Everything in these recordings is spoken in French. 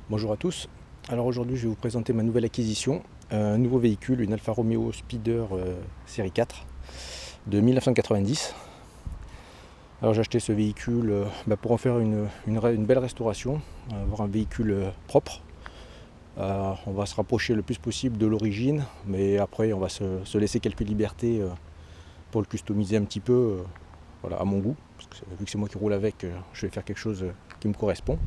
Bonjour à tous. Alors aujourd'hui je vais vous présenter ma nouvelle acquisition, un nouveau véhicule, une Alfa Romeo Speeder série 4 de 1990. Alors j'ai acheté ce véhicule pour en faire une belle restauration, avoir un véhicule propre. On va se rapprocher le plus possible de l'origine, mais après on va se laisser quelques libertés pour le customiser un petit peu voilà, à mon goût, parce que vu que c'est moi qui roule avec, je vais faire quelque chose qui me correspond.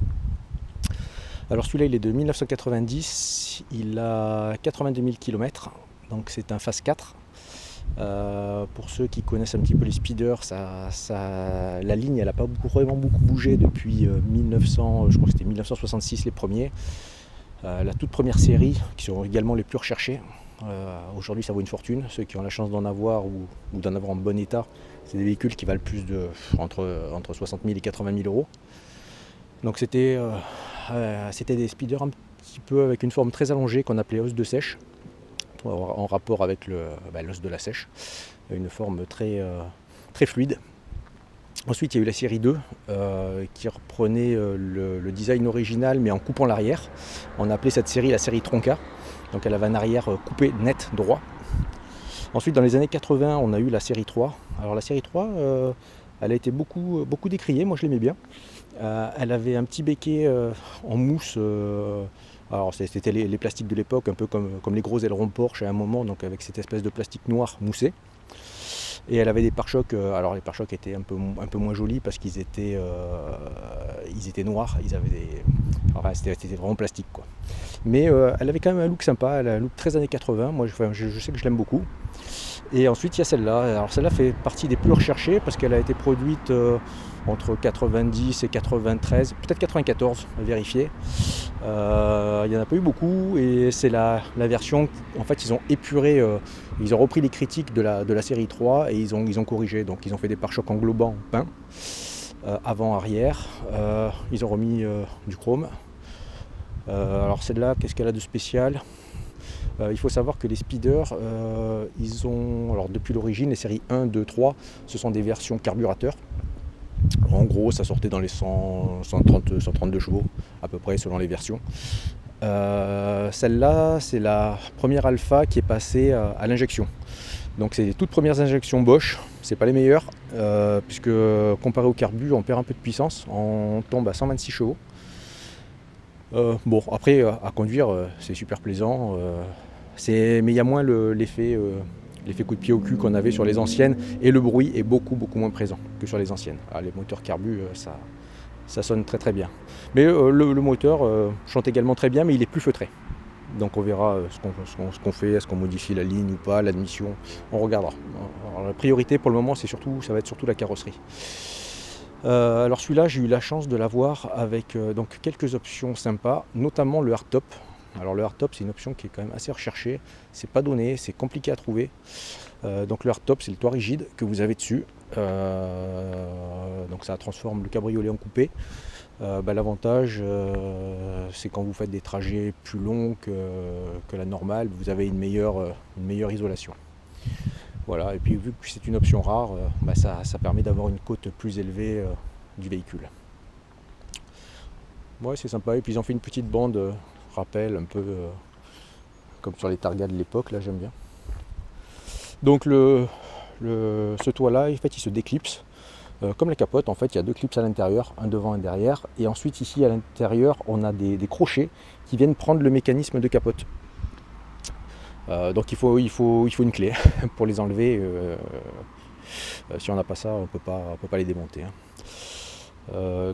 Alors celui-là il est de 1990, il a 82 000 km, donc c'est un Phase 4. Pour ceux qui connaissent un petit peu les speeders, la ligne elle n'a pas vraiment beaucoup bougé depuis 1900, je crois que c'était 1966 les premiers. La toute première série, qui sont également les plus recherchés. Aujourd'hui ça vaut une fortune, ceux qui ont la chance d'en avoir ou d'en avoir en bon état, c'est des véhicules qui valent plus de entre 60 000 et 80 000 euros. Donc c'était des speeders un petit peu avec une forme très allongée qu'on appelait os de sèche, en rapport avec l'os de la sèche, une forme très fluide. Ensuite il y a eu la série 2 qui reprenait le design original mais en coupant l'arrière. On a appelé cette série la série Tronca, donc elle avait un arrière coupé net droit. Ensuite dans les années 80 on a eu la série 3. Alors la série 3 elle a été beaucoup décriée, moi je l'aimais bien. Elle avait un petit béquet en mousse, alors c'était les plastiques de l'époque, un peu comme les gros ailerons Porsche à un moment, donc avec cette espèce de plastique noir moussé. Et elle avait des pare-chocs, alors les pare-chocs étaient un peu moins jolis parce qu'ils étaient noirs, c'était vraiment plastique quoi. Mais elle avait quand même un look sympa, elle a un look très années 80, moi je sais que je l'aime beaucoup. Et ensuite il y a celle-là, alors celle-là fait partie des plus recherchées parce qu'elle a été produite entre 90 et 93, peut-être 94 à vérifier. Il n'y en a pas eu beaucoup et c'est la version, en fait ils ont épuré, ils ont repris les critiques de la série 3 et ils ont corrigé, donc ils ont fait des pare-chocs englobants peints, avant, arrière, ils ont remis du chrome. Alors celle-là, qu'est-ce qu'elle a de spécial ? Il faut savoir que les speeders, alors depuis l'origine, les séries 1, 2, 3, ce sont des versions carburateurs. En gros, ça sortait dans les 132 chevaux, à peu près, selon les versions. Celle-là, c'est la première Alpha qui est passée à l'injection. Donc c'est les toutes premières injections Bosch, c'est pas les meilleures, puisque comparé au carbu, on perd un peu de puissance, on tombe à 126 chevaux. Bon, après, à conduire, c'est super plaisant, mais il y a moins l'effet coup de pied au cul qu'on avait sur les anciennes, et le bruit est beaucoup moins présent que sur les anciennes. Alors, les moteurs carbu, ça sonne très bien. Mais le moteur chante également très bien, mais il est plus feutré. Donc on verra ce qu'on fait, est-ce qu'on modifie la ligne ou pas, l'admission, on regardera. Alors, la priorité pour le moment, ça va être surtout la carrosserie. Alors celui-là, j'ai eu la chance de l'avoir avec donc quelques options sympas, notamment le hardtop. Alors le hardtop, c'est une option qui est quand même assez recherchée, c'est pas donné, c'est compliqué à trouver. Donc le hardtop, c'est le toit rigide que vous avez dessus. Donc ça transforme le cabriolet en coupé. L'avantage, c'est quand vous faites des trajets plus longs que la normale, vous avez une meilleure isolation. Voilà, et puis vu que c'est une option rare, ça permet d'avoir une cote plus élevée du véhicule. Ouais, c'est sympa, et puis ils ont fait une petite bande rappel, un peu comme sur les Targa de l'époque, là j'aime bien. Donc ce toit-là, en fait, il se déclipse. Comme la capote, en fait, il y a deux clips à l'intérieur, un devant et un derrière. Et ensuite, ici à l'intérieur, on a des crochets qui viennent prendre le mécanisme de capote. Donc il faut une clé pour les enlever. Si on n'a pas ça, on peut pas les démonter.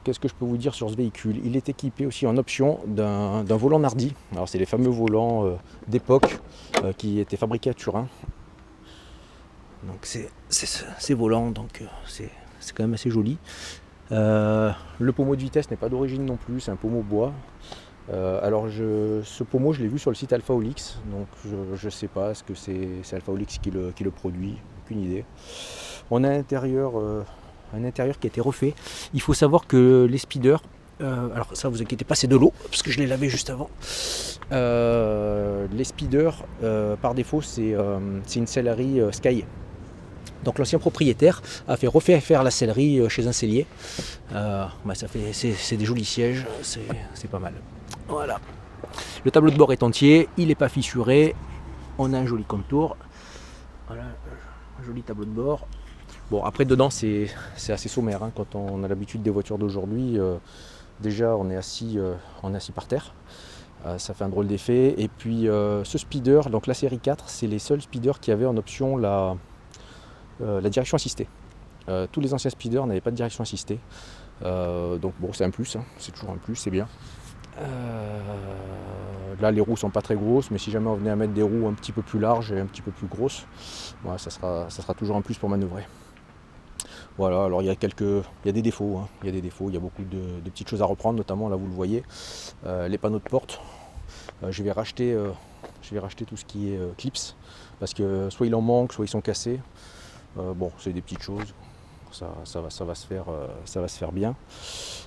Qu'est-ce que je peux vous dire sur ce véhicule ? Il est équipé aussi en option d'un volant Nardi. Alors c'est les fameux volants d'époque qui étaient fabriqués à Turin. Donc c'est ces volants, donc c'est quand même assez joli. Le pommeau de vitesse n'est pas d'origine non plus, c'est un pommeau bois. Alors ce pommeau je l'ai vu sur le site Alpha Olix, donc je ne sais pas, est-ce que c'est Alpha Olix qui le produit, aucune idée. On a un intérieur qui a été refait. Il faut savoir que les speeders, alors ça vous inquiétez pas, c'est de l'eau, parce que je l'ai lavé juste avant. Les speeders, par défaut, c'est une sellerie Sky. Donc l'ancien propriétaire a fait refaire la sellerie chez un sellier. C'est des jolis sièges, c'est pas mal. Voilà. Le tableau de bord est entier, il n'est pas fissuré. On a un joli contour. Voilà, un joli tableau de bord. Bon, après dedans c'est assez sommaire, hein, quand on a l'habitude des voitures d'aujourd'hui. Déjà on est assis par terre. Ça fait un drôle d'effet. Et puis ce speeder, donc la série 4, c'est les seuls speeders qui avaient en option la direction assistée. Tous les anciens speeders n'avaient pas de direction assistée. Donc bon, c'est un plus, hein, c'est toujours un plus, c'est bien. Là les roues sont pas très grosses, mais si jamais on venait à mettre des roues un petit peu plus larges et un petit peu plus grosses, voilà, ça sera toujours un plus pour manœuvrer. Voilà, alors il y a des défauts, hein. Il y a beaucoup de petites choses à reprendre, notamment là vous le voyez, les panneaux de porte. Je vais racheter tout ce qui est clips, parce que soit il en manque, soit ils sont cassés. Bon, c'est des petites choses, ça va se faire bien.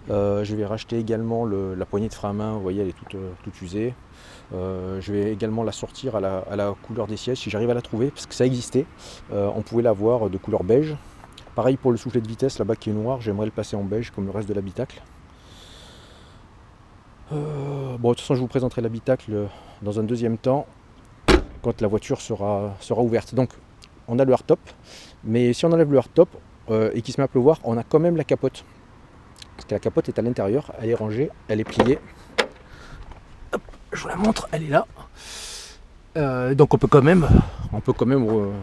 Je vais racheter également la poignée de frein à main, vous voyez elle est toute usée. Je vais également la sortir à la couleur des sièges si j'arrive à la trouver, parce que ça existait. On pouvait l'avoir de couleur beige. Pareil pour le soufflet de vitesse là-bas qui est noir, j'aimerais le passer en beige comme le reste de l'habitacle. Bon, de toute façon je vous présenterai l'habitacle dans un deuxième temps, quand la voiture sera ouverte. Donc on a le hardtop, mais si on enlève le hardtop et qu'il se met à pleuvoir, on a quand même la capote. Parce que la capote est à l'intérieur, elle est rangée, elle est pliée. Hop, je vous la montre, elle est là. Donc on peut quand même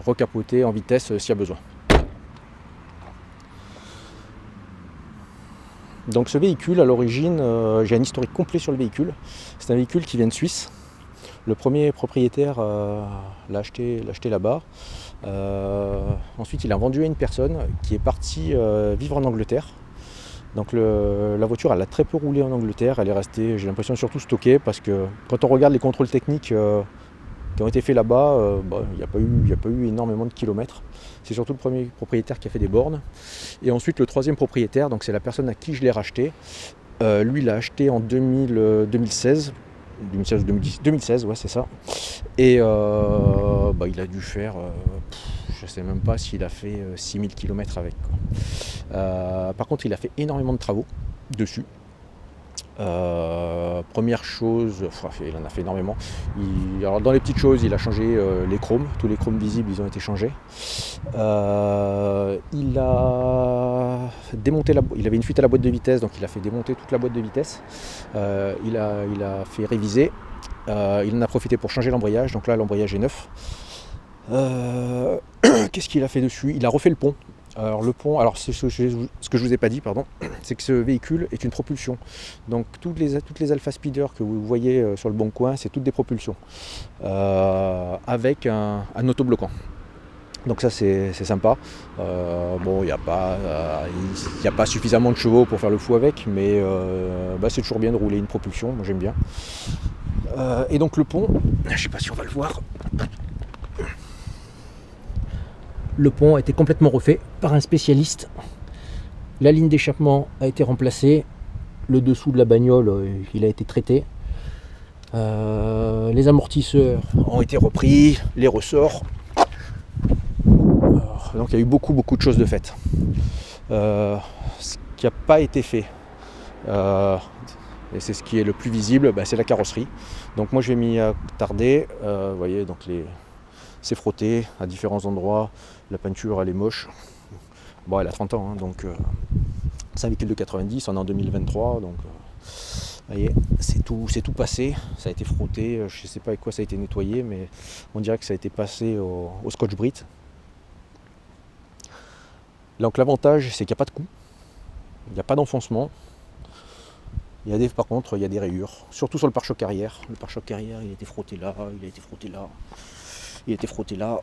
recapoter en vitesse s'il y a besoin. Donc ce véhicule, à l'origine, j'ai un historique complet sur le véhicule. C'est un véhicule qui vient de Suisse. Le premier propriétaire l'a acheté là-bas. Ensuite, il a vendu à une personne qui est partie vivre en Angleterre. Donc la voiture, elle a très peu roulé en Angleterre. Elle est restée, j'ai l'impression, surtout stockée, parce que quand on regarde les contrôles techniques qui ont été faits là-bas, il n'y a pas eu énormément de kilomètres. C'est surtout le premier propriétaire qui a fait des bornes. Et ensuite le troisième propriétaire, donc c'est la personne à qui je l'ai racheté. Lui il l'a acheté en 2016, ouais c'est ça. Et il a dû faire, je ne sais même pas s'il a fait 6000 km avec, quoi. Par contre il a fait énormément de travaux dessus. Première chose, il en a fait énormément. Alors dans les petites choses, il a changé les chromes, tous les chromes visibles ils ont été changés. Il a démonté il avait une fuite à la boîte de vitesse, donc il a fait démonter toute la boîte de vitesse. Il a fait réviser. Il en a profité pour changer l'embrayage, donc là l'embrayage est neuf. Qu'est-ce qu'il a fait dessus? Il a refait le pont. Alors le pont, ce que je vous ai pas dit, pardon, c'est que ce véhicule est une propulsion. Donc toutes les Alpha Speeder que vous voyez sur le bon coin, c'est toutes des propulsions avec un autobloquant. Donc ça c'est sympa. Bon, il n'y a pas suffisamment de chevaux pour faire le fou avec, mais c'est toujours bien de rouler une propulsion, moi j'aime bien. Et donc le pont, je ne sais pas si on va le voir. Le pont a été complètement refait par un spécialiste. La ligne d'échappement a été remplacée. Le dessous de la bagnole, il a été traité. Les amortisseurs ont été repris, les ressorts. Donc il y a eu beaucoup de choses de faites. Ce qui n'a pas été fait, et c'est ce qui est le plus visible, c'est la carrosserie. Donc moi je vais m'y attarder. Vous voyez, donc c'est frotté à différents endroits. La peinture elle est moche. Bon, elle a 30 ans, hein, donc c'est un véhicule de 90, on est en 2023, donc vous voyez, c'est tout passé, ça a été frotté, je ne sais pas avec quoi ça a été nettoyé, mais on dirait que ça a été passé au Scotch-Brite. Donc l'avantage c'est qu'il n'y a pas de coup, il n'y a pas d'enfoncement. Par contre il y a des rayures, surtout sur le pare-choc arrière. Le pare-choc arrière il a été frotté là, il a été frotté là, il a été frotté là,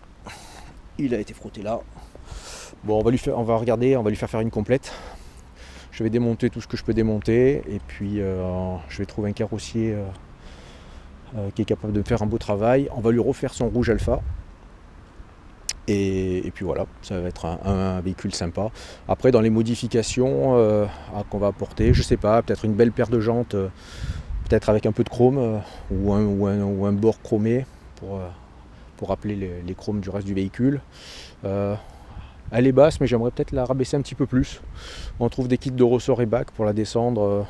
il a été frotté là. Bon, on va lui faire une complète. Je vais démonter tout ce que je peux démonter et puis je vais trouver un carrossier qui est capable de faire un beau travail. On va lui refaire son rouge alpha. Et puis voilà, ça va être un véhicule sympa. Après, dans les modifications qu'on va apporter, je sais pas, peut-être une belle paire de jantes, peut-être avec un peu de chrome ou un bord chromé pour rappeler les chromes du reste du véhicule. Elle est basse, mais j'aimerais peut-être la rabaisser un petit peu plus. On trouve des kits de ressort et bac pour la descendre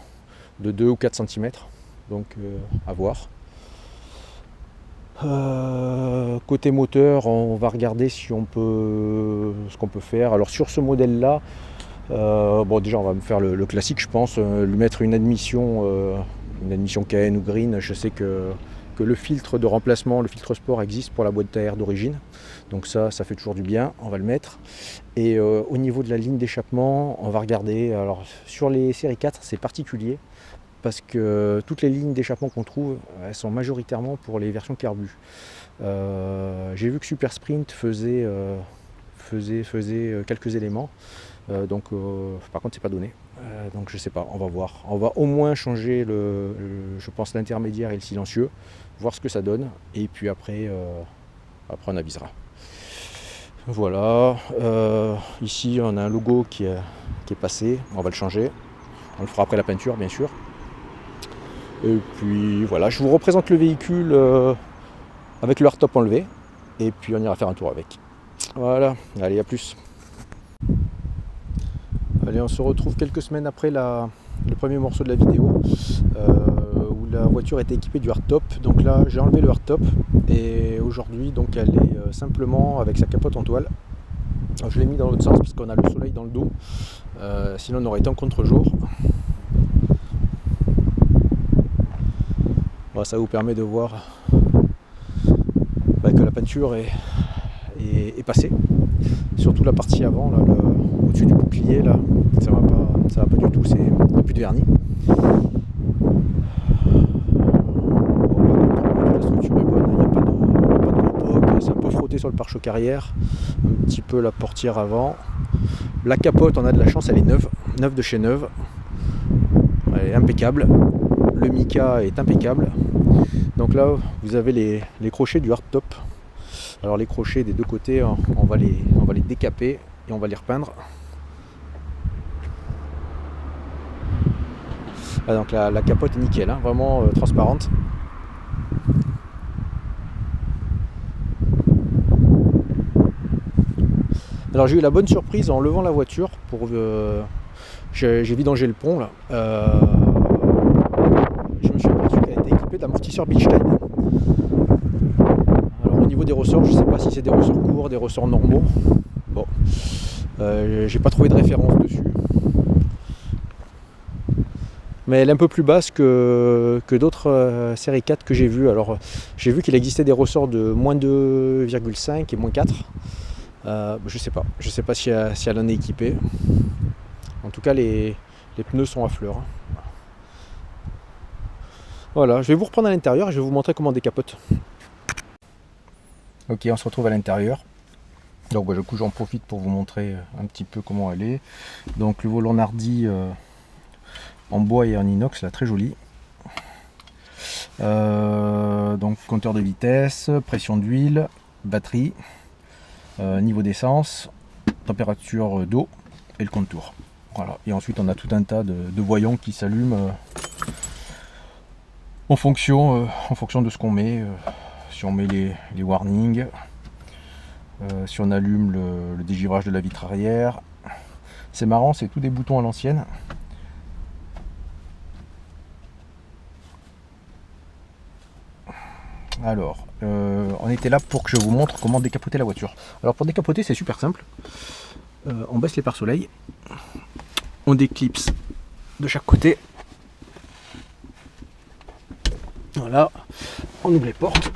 de 2 ou 4 cm. Donc à voir. Côté moteur, on va regarder si on peut, ce qu'on peut faire. Alors sur ce modèle-là, bon déjà on va me faire le classique, je pense, lui mettre une admission KN ou Green. Je sais que le filtre de remplacement, le filtre sport existe pour la boîte à air d'origine. Donc ça fait toujours du bien, on va le mettre. Et au niveau de la ligne d'échappement, on va regarder. Alors sur les séries 4, c'est particulier parce que toutes les lignes d'échappement qu'on trouve, elles sont majoritairement pour les versions carbu. J'ai vu que Super Sprint faisait quelques éléments. Donc par contre c'est pas donné, donc je sais pas, on va voir. On va au moins changer je pense l'intermédiaire et le silencieux, voir ce que ça donne, et puis après on avisera. Voilà, ici on a un logo qui est passé, on va le changer, on le fera après la peinture bien sûr. Et puis voilà, je vous représente le véhicule avec le hardtop enlevé, et puis on ira faire un tour avec. Voilà, allez, à plus. Allez, on se retrouve quelques semaines après le premier morceau de la vidéo où la voiture était équipée du hardtop. Donc là, j'ai enlevé le hardtop et aujourd'hui, donc elle est simplement avec sa capote en toile. Alors, je l'ai mis dans l'autre sens parce qu'on a le soleil dans le dos. Sinon, on aurait été en contre-jour. Bon, ça vous permet de voir que la peinture est passée. Surtout la partie avant, là, au-dessus du bouclier, là, ça va pas du tout, il n'y a plus de vernis. Bon, la structure est bonne, il n'y a pas de gros poc, c'est un peu frotté sur le pare-choc arrière, un petit peu la portière avant. La capote, on a de la chance, elle est neuve de chez Neuve, elle est impeccable. Le mica est impeccable. Donc là, vous avez les crochets du hardtop. Alors les crochets des deux côtés, on va les décaper et on va les repeindre. Ah, donc la capote est nickel, hein, vraiment transparente. Alors j'ai eu la bonne surprise en levant la voiture pour j'ai vidangé le pont là. Je me suis aperçu qu'elle était équipée d'amortisseurs Bilstein. Au niveau des ressorts, je ne sais pas si c'est des ressorts courts, des ressorts normaux. Bon, j'ai pas trouvé de référence dessus. Mais elle est un peu plus basse que d'autres séries 4 que j'ai vues. Alors j'ai vu qu'il existait des ressorts de moins 2,5 et moins 4. Je sais pas si elle en est équipée. En tout cas, les pneus sont à fleur. Voilà, je vais vous reprendre à l'intérieur et je vais vous montrer comment on décapote. Ok, on se retrouve à l'intérieur. Donc du coup j'en profite pour vous montrer un petit peu comment elle est. Donc le volant Nardi en bois et en inox, là, très joli. Donc compteur de vitesse, pression d'huile, batterie, niveau d'essence, température d'eau et le contour. Voilà. Et ensuite on a tout un tas de voyants qui s'allument en fonction de ce qu'on met. Si on met les warnings, si on allume le dégivrage de la vitre arrière. C'est marrant, c'est tous des boutons à l'ancienne. Alors, on était là pour que je vous montre comment décapoter la voiture. Alors pour décapoter, c'est super simple. On baisse les pare-soleil, on déclipse de chaque côté. Voilà, on ouvre les portes.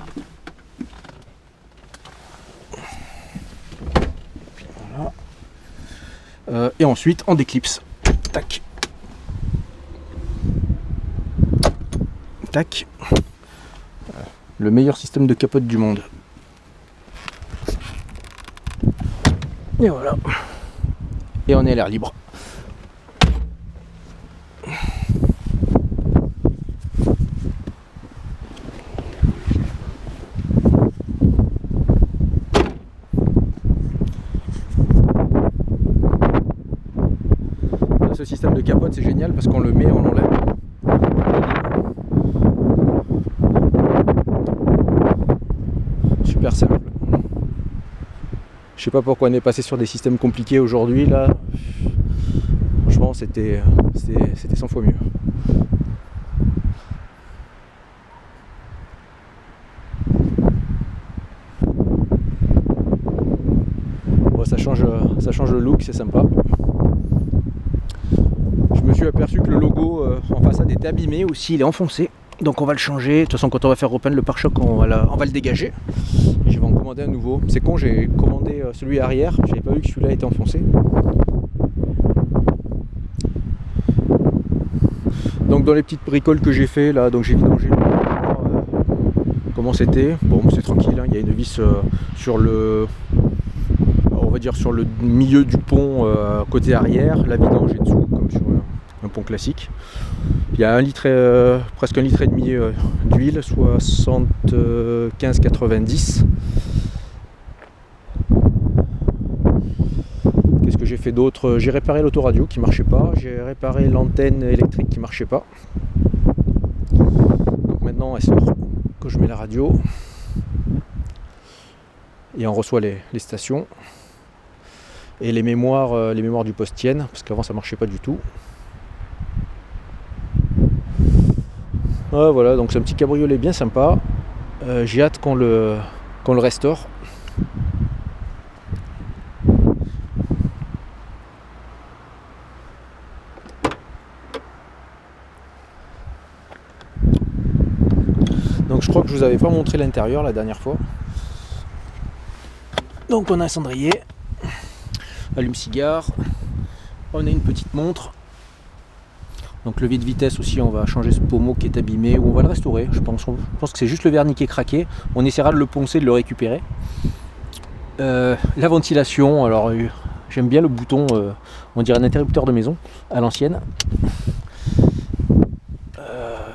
Voilà. Et ensuite on déclipse. Tac. Tac. Le meilleur système de capote du monde. Et voilà. Et on est à l'air libre. Ce système de capote, c'est génial parce qu'on le met, on l'enlève. Super simple. sais pas pourquoi on est passé sur des systèmes compliqués aujourd'hui là. Franchement c'était 100 fois mieux. Bon, ça change le look, c'est sympa. Je me suis aperçu que le logo en façade était abîmé aussi, il est enfoncé. Donc on va le changer. De toute façon, quand on va faire repeindre le pare-choc, on va le dégager. Et je vais en commander un nouveau. C'est con, j'ai commandé celui arrière. J'avais pas vu que celui-là était enfoncé. Donc dans les petites bricoles que j'ai fait là, donc j'ai vidangé comment c'était. Bon, c'est tranquille, hein. Il y a une vis sur le, on va dire sur le milieu du pont côté arrière. La vidange est dessous, comme sur un pont classique. Il y a presque 1,5 litre d'huile, 75,90. Qu'est-ce que j'ai fait d'autre? J'ai réparé l'autoradio qui marchait pas, j'ai réparé l'antenne électrique qui marchait pas. Donc maintenant elle sort quand je mets la radio et on reçoit les stations et les mémoires du poste tiennent parce qu'avant ça marchait pas du tout. Ah, voilà, donc c'est un petit cabriolet bien sympa. J'ai hâte qu'on le restaure. Donc je crois que je vous avais pas montré l'intérieur la dernière fois. Donc on a un cendrier, allume-cigare, on a une petite montre. Donc levier de vitesse aussi, on va changer ce pommeau qui est abîmé, ou on va le restaurer. Je pense que c'est juste le vernis qui est craqué. On essaiera de le poncer, de le récupérer. La ventilation, alors j'aime bien le bouton, on dirait un interrupteur de maison, à l'ancienne.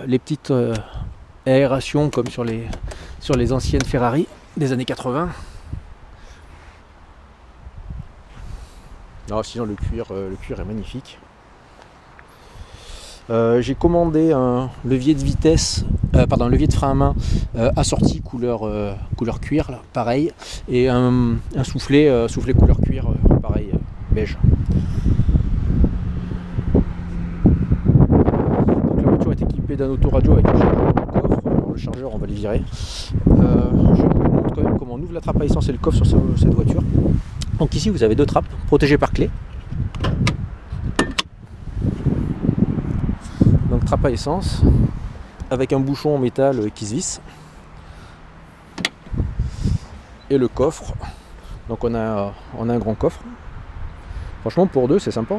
Les petites aérations comme sur les anciennes Ferrari des années 80. Non, sinon le cuir est magnifique. J'ai commandé un levier de vitesse, un levier de frein à main assorti couleur cuir, là, pareil, et un soufflet couleur cuir, pareil, beige. Donc la voiture est équipée d'un autoradio avec un chargeur dans le coffre. Alors le chargeur, on va le virer. Je vous montre quand même comment on ouvre la trappe à essence et le coffre sur cette voiture. Donc ici vous avez deux trappes protégées par clé. Donc trappe à essence avec un bouchon en métal qui se visse. Et le coffre. Donc on a un grand coffre. Franchement pour deux c'est sympa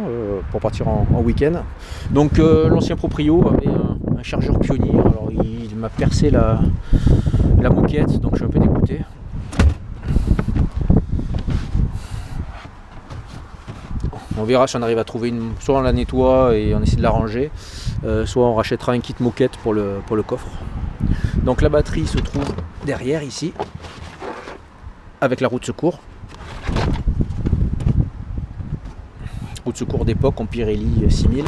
pour partir en week-end. Donc l'ancien proprio avait un chargeur Pioneer. Alors il m'a percé la moquette, donc je suis un peu dégoûté. On verra si on arrive à trouver une. Soit on la nettoie et on essaie de la ranger, soit on rachètera un kit moquette pour le coffre. Donc la batterie se trouve derrière ici, avec la roue de secours. Roue de secours d'époque en Pirelli 6000.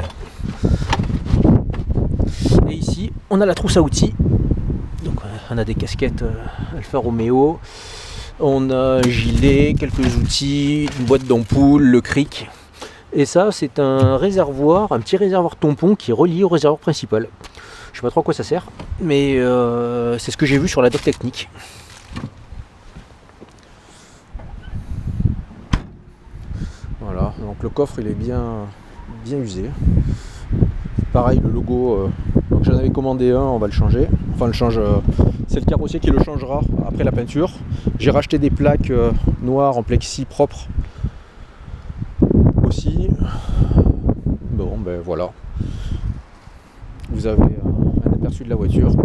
Et ici on a la trousse à outils. Donc on a des casquettes Alfa Romeo, on a un gilet, quelques outils, une boîte d'ampoule, le cric. Et ça c'est un réservoir, un petit réservoir tampon qui est relié au réservoir principal. Je sais pas trop à quoi ça sert, mais c'est ce que j'ai vu sur la doc technique. Voilà, donc le coffre il est bien usé. Pareil le logo, donc j'en avais commandé un, on va le changer. Enfin c'est le carrossier qui le changera après la peinture. J'ai racheté des plaques noires en plexi propre aussi. Bon ben voilà. Vous avez un aperçu de la voiture.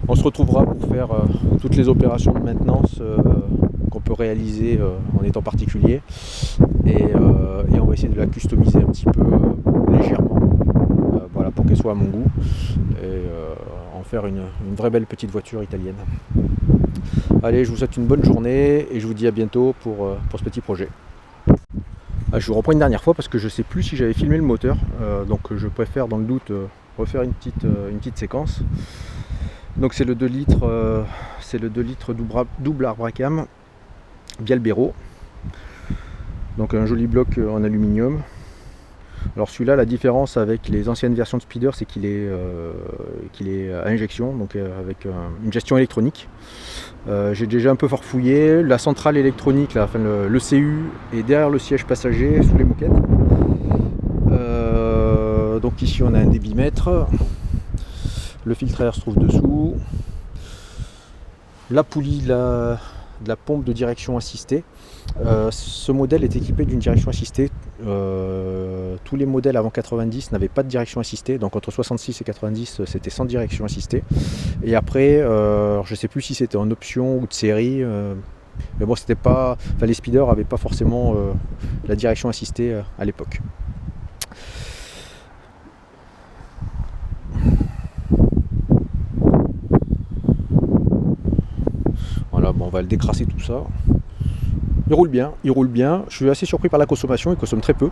On se retrouvera pour faire toutes les opérations de maintenance qu'on peut réaliser en étant particulier. Et on va essayer de la customiser un petit peu légèrement. Voilà, pour qu'elle soit à mon goût. Et en faire une vraie belle petite voiture italienne. Allez, je vous souhaite une bonne journée et je vous dis à bientôt pour ce petit projet. Je vous reprends une dernière fois parce que je ne sais plus si j'avais filmé le moteur. Donc je préfère dans le doute refaire une petite séquence. Donc c'est le 2 litres, double arbre à cam Bialbero. Donc un joli bloc en aluminium. Alors celui-là, la différence avec les anciennes versions de Speeder, c'est qu'il est à injection, donc avec une gestion électronique. J'ai déjà un peu farfouillé. La centrale électronique, là, enfin le CU est derrière le siège passager, sous les moquettes. Donc ici on a un débitmètre. Le filtre à air se trouve dessous. La poulie de la pompe de direction assistée. Ce modèle est équipé d'une direction assistée. Tous les modèles avant 90 n'avaient pas de direction assistée, donc entre 66 et 90 c'était sans direction assistée. Et après, je ne sais plus si c'était en option ou de série, mais bon, c'était pas, enfin, les speeders n'avaient pas forcément la direction assistée à l'époque. Voilà, bon, on va le décrasser tout ça. Il roule bien, il roule bien. Je suis assez surpris par la consommation, il consomme très peu.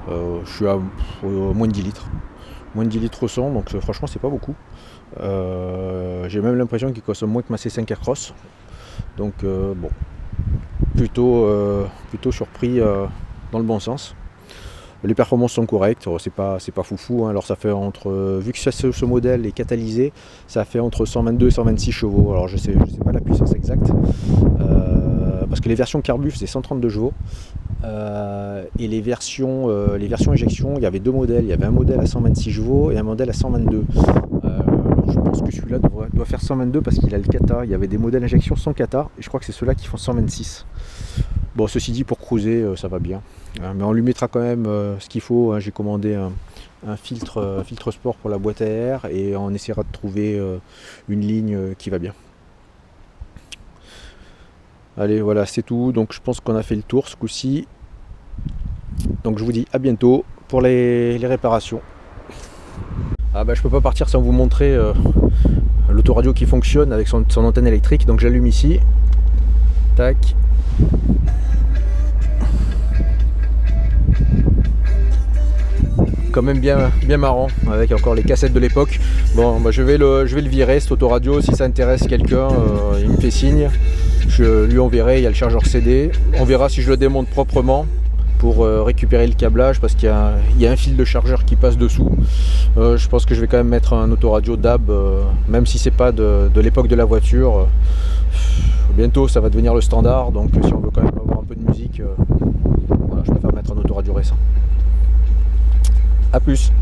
Je suis à moins de 10 litres. Moins de 10 litres au 100, donc franchement c'est pas beaucoup. J'ai même l'impression qu'il consomme moins que ma C5 Aircross. Donc bon, plutôt surpris dans le bon sens. Les performances sont correctes, c'est pas foufou, hein. Alors ça fait vu que ce modèle est catalysé, ça fait entre 122 et 126 chevaux. Alors je sais pas la puissance exacte, parce que les versions carbu faisaient 132 chevaux. Et les versions injection, il y avait deux modèles. Il y avait un modèle à 126 chevaux et un modèle à 122. Alors je pense que celui-là doit faire 122 parce qu'il a le kata. Il y avait des modèles injection sans kata et je crois que c'est ceux-là qui font 126. Bon, ceci dit, pour cruiser, ça va bien. Mais on lui mettra quand même ce qu'il faut, hein. J'ai commandé un filtre sport pour la boîte à air et on essaiera de trouver une ligne qui va bien. Allez, voilà, c'est tout. Donc je pense qu'on a fait le tour ce coup-ci. Donc je vous dis à bientôt pour les réparations. Ah bah je peux pas partir sans vous montrer l'autoradio qui fonctionne avec son antenne électrique. Donc j'allume ici. Tac. Quand même bien marrant avec encore les cassettes de l'époque. Bon bah je vais le virer cet autoradio. Si ça intéresse quelqu'un, il me fait signe. Je lui enverrai, il y a le chargeur CD. On verra si je le démonte proprement pour récupérer le câblage parce qu'il y a un fil de chargeur qui passe dessous. Je pense que je vais quand même mettre un autoradio DAB, même si c'est pas de l'époque de la voiture. Bientôt ça va devenir le standard, donc si on veut quand même avoir un peu de musique, voilà, je préfère mettre un autoradio récent. A plus.